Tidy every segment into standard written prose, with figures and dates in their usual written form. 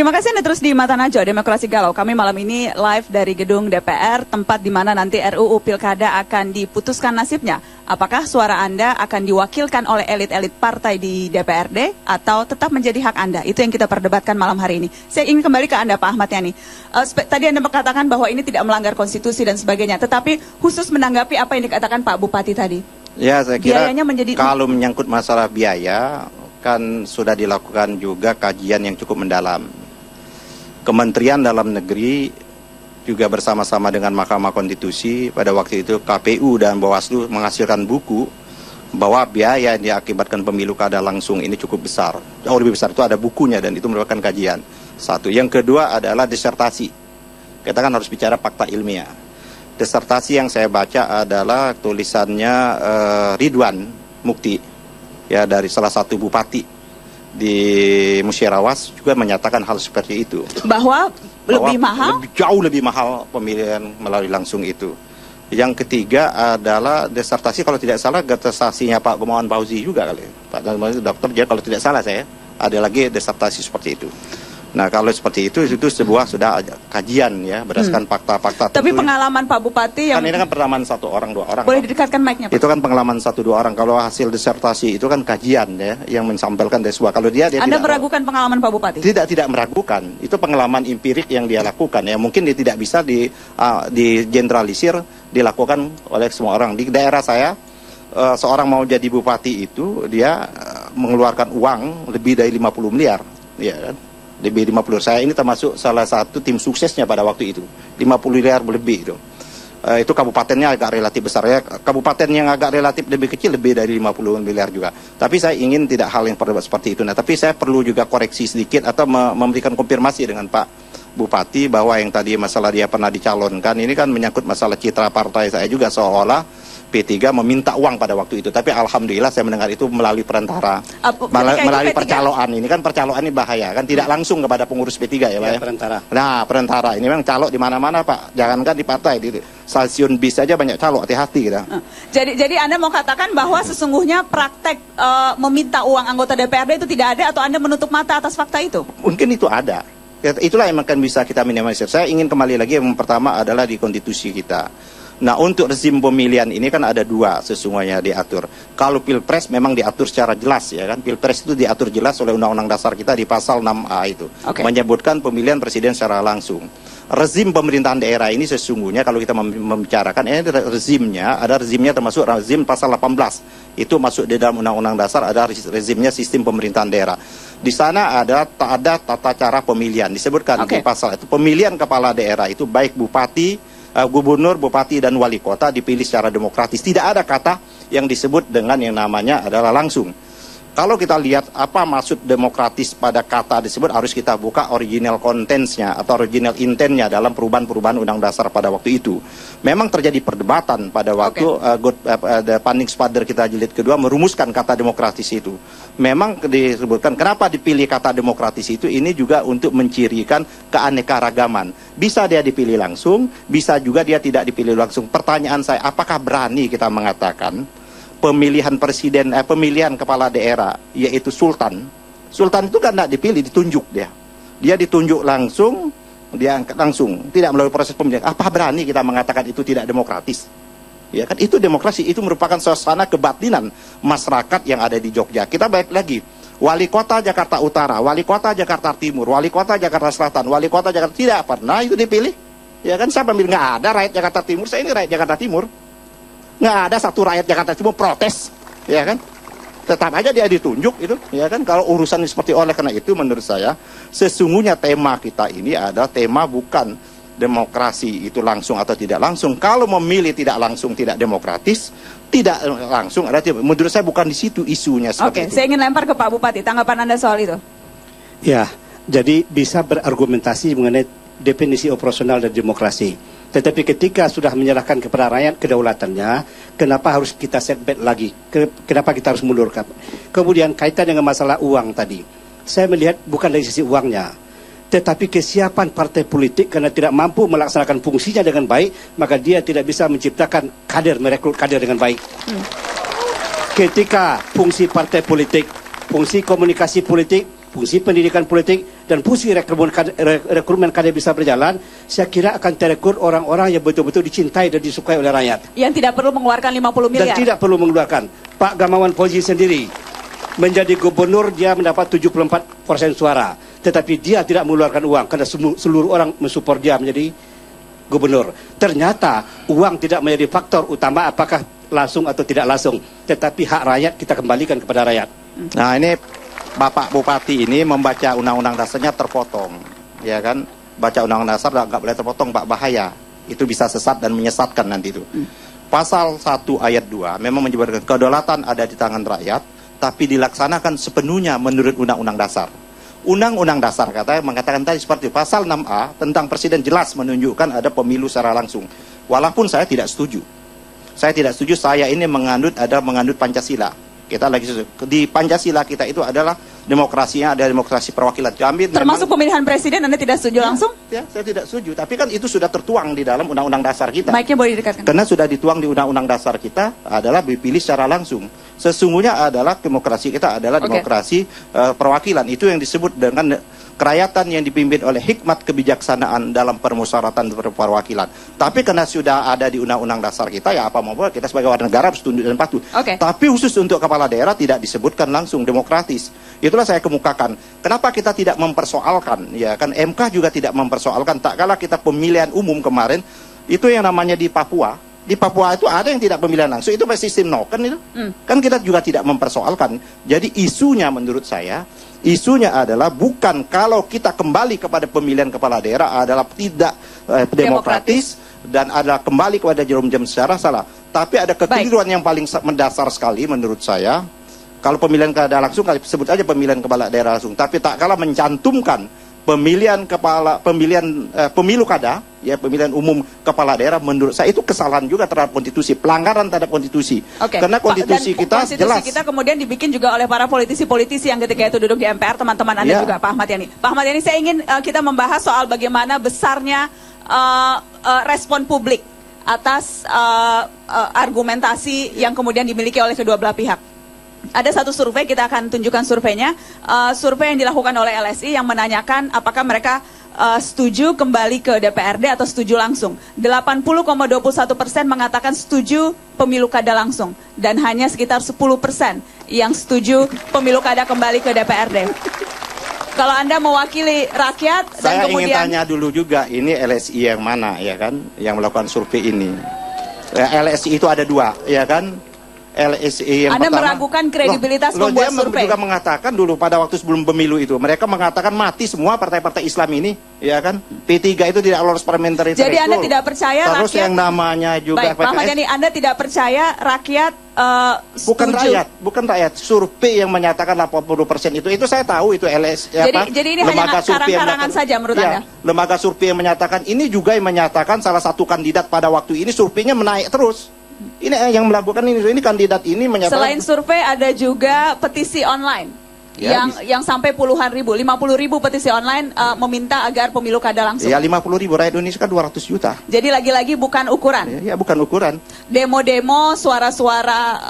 Terima kasih Anda terus di Mata Najwa, Demokrasi Galau. Kami malam ini live dari gedung DPR, tempat di mana nanti RUU Pilkada akan diputuskan nasibnya. Apakah suara Anda akan diwakilkan oleh elit-elit partai di DPRD atau tetap menjadi hak Anda? Itu yang kita perdebatkan malam hari ini. Saya ingin kembali ke Anda, Pak Ahmad Yani. Tadi Anda mengatakan bahwa ini tidak melanggar konstitusi dan sebagainya, tetapi khusus menanggapi apa yang dikatakan Pak Bupati tadi. Ya, saya kira kalau menyangkut masalah biaya, kan sudah dilakukan juga kajian yang cukup mendalam. Kementerian Dalam Negeri juga bersama-sama dengan Mahkamah Konstitusi pada waktu itu KPU dan Bawaslu menghasilkan buku bahwa biaya yang diakibatkan pemilu kada langsung ini cukup besar. Jauh lebih besar, itu ada bukunya dan itu merupakan kajian. Satu. Yang kedua adalah disertasi. Kita kan harus bicara fakta ilmiah. Disertasi yang saya baca adalah tulisannya Ridwan Mukti, ya, dari salah satu bupati di Musyarawat juga menyatakan hal seperti itu. Bahwa lebih mahal? Jauh lebih mahal pemilihan melalui langsung itu. Yang ketiga adalah disertasi, kalau tidak salah disertasinya Pak Gamawan Fauzi juga kali. Pak Gamawan dokter, jadi kalau tidak salah saya ada lagi disertasi seperti itu. Nah, kalau seperti itu sebuah sudah kajian ya berdasarkan fakta-fakta. Tapi pengalaman Pak Bupati yang kan ini kan pengalaman satu orang dua orang. Boleh didekatkan mic-nya, Pak? Itu kan pengalaman satu dua orang. Kalau hasil disertasi itu kan kajian ya yang menyampaikan dari sebuah. Kalau dia Anda tidak meragukan pengalaman Pak Bupati? Tidak meragukan. Itu pengalaman empirik yang dia lakukan ya. Mungkin dia tidak bisa digeneralisir dilakukan oleh semua orang. Di daerah saya seorang mau jadi bupati itu dia mengeluarkan uang lebih dari 50 miliar, ya kan? Lebih 50. Saya ini termasuk salah satu tim suksesnya pada waktu itu. 50 miliar lebih itu. Itu kabupatennya agak relatif besar ya. Kabupaten yang agak relatif lebih kecil lebih dari 50 miliar juga. Tapi saya ingin tidak hal yang seperti itu. Nah, tapi saya perlu juga koreksi sedikit atau memberikan konfirmasi dengan Pak Bupati bahwa yang tadi masalah dia pernah dicalonkan ini kan menyangkut masalah citra partai saya juga, seolah P3 meminta uang pada waktu itu. Tapi alhamdulillah saya mendengar itu melalui perantara. Melalui percaloan. Ini kan percaloan ini bahaya kan, tidak langsung kepada pengurus P3 ya, Pak ya. Perantara. Nah, perantara ini memang calo di mana-mana, Pak. Jangankan di partai, di stasiun bis saja banyak calo, hati-hati kita. Jadi Anda mau katakan bahwa sesungguhnya praktek meminta uang anggota DPRD itu tidak ada, atau Anda menutup mata atas fakta itu? Mungkin itu ada. Itulah yang akan bisa kita minimalisir. Saya ingin kembali lagi, yang pertama adalah di konstitusi kita. Nah, untuk rezim pemilihan ini kan ada dua sesungguhnya diatur. Kalau Pilpres memang diatur secara jelas ya kan. Pilpres itu diatur jelas oleh Undang-Undang Dasar kita di pasal 6A itu. Menyebutkan pemilihan presiden secara langsung. Rezim pemerintahan daerah ini sesungguhnya kalau kita membicarakan ini ada rezimnya termasuk rezim pasal 18. Itu masuk di dalam Undang-Undang Dasar, ada rezimnya sistem pemerintahan daerah. Di sana ada tata cara pemilihan disebutkan di pasal itu. Pemilihan kepala daerah itu baik bupati, gubernur, bupati, dan wali kota dipilih secara demokratis. Tidak ada kata yang disebut dengan yang namanya adalah langsung. Kalau kita lihat apa maksud demokratis pada kata disebut, harus kita buka original contents-nya atau original intent-nya dalam perubahan-perubahan Undang Dasar pada waktu itu. Memang terjadi perdebatan pada waktu Pannings Padder kita jilid kedua merumuskan kata demokratis itu. Memang disebutkan kenapa dipilih kata demokratis itu, ini juga untuk mencirikan keanekaragaman. Bisa dia dipilih langsung, bisa juga dia tidak dipilih langsung. Pertanyaan saya, apakah berani kita mengatakan pemilihan presiden, pemilihan kepala daerah, yaitu sultan. Sultan itu kan tidak dipilih, ditunjuk dia. Dia ditunjuk langsung, dia angkat langsung, tidak melalui proses pemilihan. Apa berani kita mengatakan itu tidak demokratis? Ya kan, itu demokrasi, itu merupakan suasana kebatinan masyarakat yang ada di Jogja. Kita balik lagi, wali kota Jakarta Utara, wali kota Jakarta Timur, wali kota Jakarta Selatan, wali kota Jakarta, tidak pernah itu dipilih. Ya kan, siapa bilang nggak ada rakyat Jakarta Timur? Saya ini rakyat Jakarta Timur. Nggak ada satu rakyat Jakarta Timur protes, ya kan? Tetap aja dia ditunjuk itu, ya kan? Kalau urusan seperti, oleh karena itu menurut saya sesungguhnya tema kita ini adalah tema bukan demokrasi itu langsung atau tidak langsung. Kalau memilih tidak langsung, tidak demokratis, tidak langsung, menurut saya bukan di situ isunya. Oke, saya ingin lempar ke Pak Bupati, tanggapan Anda soal itu. Ya, jadi bisa berargumentasi mengenai definisi operasional dan demokrasi. Tetapi ketika sudah menyerahkan kepada rakyat kedaulatannya, kenapa harus kita setback lagi? Kenapa kita harus mundurkan? Kemudian kaitan dengan masalah uang tadi, saya melihat bukan dari sisi uangnya, tetapi kesiapan partai politik karena tidak mampu melaksanakan fungsinya dengan baik, maka dia tidak bisa menciptakan kader, merekrut kader dengan baik. Ketika fungsi partai politik, fungsi komunikasi politik, fungsi pendidikan politik dan fungsi rekrutmen kader bisa berjalan, saya kira akan terekrut orang-orang yang betul-betul dicintai dan disukai oleh rakyat. Yang tidak perlu mengeluarkan 50 miliar. Dan tidak perlu mengeluarkan. Pak Gamawan Fauzi sendiri menjadi gubernur, dia mendapat 74% suara. Tetapi dia tidak mengeluarkan uang karena seluruh orang mensupport dia menjadi gubernur. Ternyata uang tidak menjadi faktor utama apakah langsung atau tidak langsung. Tetapi hak rakyat kita kembalikan kepada rakyat. Nah, ini Bapak Bupati ini membaca undang-undang dasarnya terpotong, ya kan? Baca undang-undang dasar nggak boleh terpotong, Pak, bahaya. Itu bisa sesat dan menyesatkan nanti itu. Pasal 1 ayat 2 memang menyebutkan kedaulatan ada di tangan rakyat, tapi dilaksanakan sepenuhnya menurut undang-undang dasar. Undang-undang dasar katanya mengatakan tadi seperti pasal 6A tentang presiden jelas menunjukkan ada pemilu secara langsung. Walaupun saya tidak setuju. Saya tidak setuju, saya ini mengandut Pancasila. Kita lagi di Pancasila kita itu adalah demokrasinya, ada demokrasi perwakilan. Termasuk pemilihan presiden Anda tidak setuju langsung? Ya, saya tidak setuju. Tapi kan itu sudah tertuang di dalam undang-undang dasar kita. Mic-nya boleh didekatkan. Karena sudah dituang di undang-undang dasar kita adalah dipilih secara langsung. Sesungguhnya adalah demokrasi kita adalah demokrasi perwakilan. Itu yang disebut dengan kerakyatan yang dipimpin oleh hikmat kebijaksanaan dalam permusyawaratan perwakilan. Tapi karena sudah ada di undang-undang dasar kita, ya apa mau buat, kita sebagai warga negara harus tunduk dan patuh. Tapi khusus untuk kepala daerah tidak disebutkan langsung demokratis. Itulah saya kemukakan. Kenapa kita tidak mempersoalkan? Ya kan MK juga tidak mempersoalkan. Tak kala kita pemilihan umum kemarin, itu yang namanya di Papua. Di Papua itu ada yang tidak pemilihan langsung, itu sistem noken itu. Kan kita juga tidak mempersoalkan. Jadi isunya menurut saya, isunya adalah bukan kalau kita kembali kepada pemilihan kepala daerah adalah tidak demokratis dan adalah kembali kepada jarum jam secara salah. Tapi ada kekeliruan yang paling mendasar sekali menurut saya. Kalau pemilihan kepala daerah langsung, sebut aja pemilihan kepala daerah langsung. Tapi tak kalah mencantumkan pemilu kada, ya pemilihan umum kepala daerah, menurut saya itu kesalahan juga terhadap konstitusi, pelanggaran terhadap konstitusi. Karena konstitusi kita jelas. Kita kemudian dibikin juga oleh para politisi-politisi yang ketika itu duduk di MPR, teman-teman Anda juga, Pak Ahmad Yani. Pak Ahmad Yani, saya ingin kita membahas soal bagaimana besarnya respon publik atas argumentasi yang kemudian dimiliki oleh kedua belah pihak. Ada satu survei, kita akan tunjukkan surveinya. Survei yang dilakukan oleh LSI yang menanyakan apakah mereka setuju kembali ke DPRD atau setuju langsung. 80,21% mengatakan setuju pemilu kada langsung. Dan hanya sekitar 10% yang setuju pemilu kada kembali ke DPRD. Kalau Anda mewakili rakyat dan kemudian... Saya ingin tanya dulu juga, ini LSI yang mana, ya kan? Yang melakukan survei ini. LSI itu ada dua, ya kan? LSI yang Anda pertama, meragukan kredibilitas membuat survei. Dia juga mengatakan dulu pada waktu sebelum pemilu itu, mereka mengatakan mati semua partai-partai Islam ini, ya kan? P3 itu tidak lolos parliamentary threshold. Jadi Anda tidak percaya terus rakyat, yang namanya juga baik, Pak Ahmad Yani, Anda tidak percaya rakyat bukan rakyat, survei yang menyatakan 80% itu saya tahu itu jadi ini hanya karang-karangan saja menurut Anda? Lembaga survei yang menyatakan ini juga yang menyatakan salah satu kandidat pada waktu ini surveinya menaik terus. Ini yang melakukan ini kandidat ini menyatakan. Selain survei ada juga petisi online yang sampai puluhan ribu, 50.000 petisi online meminta agar pemilu kada langsung. Ya 50.000, rakyat Indonesia kan 200 juta. Jadi lagi-lagi bukan ukuran. Ya bukan ukuran. Demo-demo, suara-suara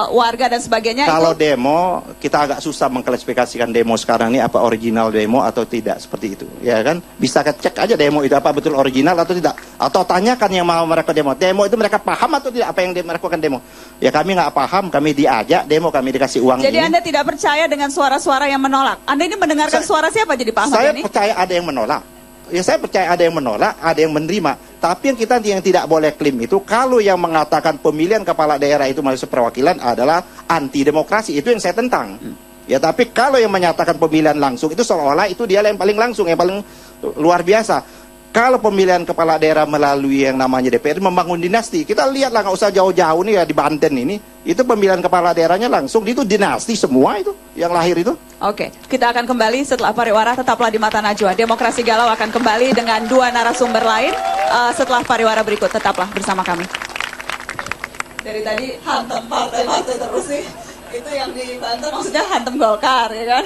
warga dan sebagainya. Kalau demo kita agak susah mengklasifikasikan demo sekarang ini apa original demo atau tidak seperti itu. Ya kan? Bisa cek aja demo itu apa betul original atau tidak. Atau tanyakan yang mau mereka demo. Demo itu mereka paham atau tidak apa yang mereka akan demo. Ya kami nggak paham, kami diajak demo, kami dikasih uang. Jadi ini. Anda tidak percaya dengan suara-suara yang menolak? Anda ini mendengarkan suara siapa jadi Pak Ahmad Saya ini? percaya ada yang menolak. Ya saya percaya ada yang menolak, ada yang menerima. Tapi yang tidak boleh klaim itu kalau yang mengatakan pemilihan kepala daerah itu masuk perwakilan adalah anti demokrasi, itu yang saya tentang. Ya tapi kalau yang menyatakan pemilihan langsung itu seolah-olah itu dia yang paling langsung, yang paling luar biasa. Kalau pemilihan kepala daerah melalui yang namanya DPR membangun dinasti, kita lihatlah nggak usah jauh-jauh nih ya di Banten ini, itu pemilihan kepala daerahnya langsung, itu dinasti semua itu yang lahir itu. Oke, kita akan kembali setelah pariwara, tetaplah di Mata Najwa. Demokrasi Galau akan kembali dengan dua narasumber lain setelah pariwara berikut, tetaplah bersama kami. Dari tadi hantem partai-partai terus nih, itu yang di Banten maksudnya hantem Golkar ya kan?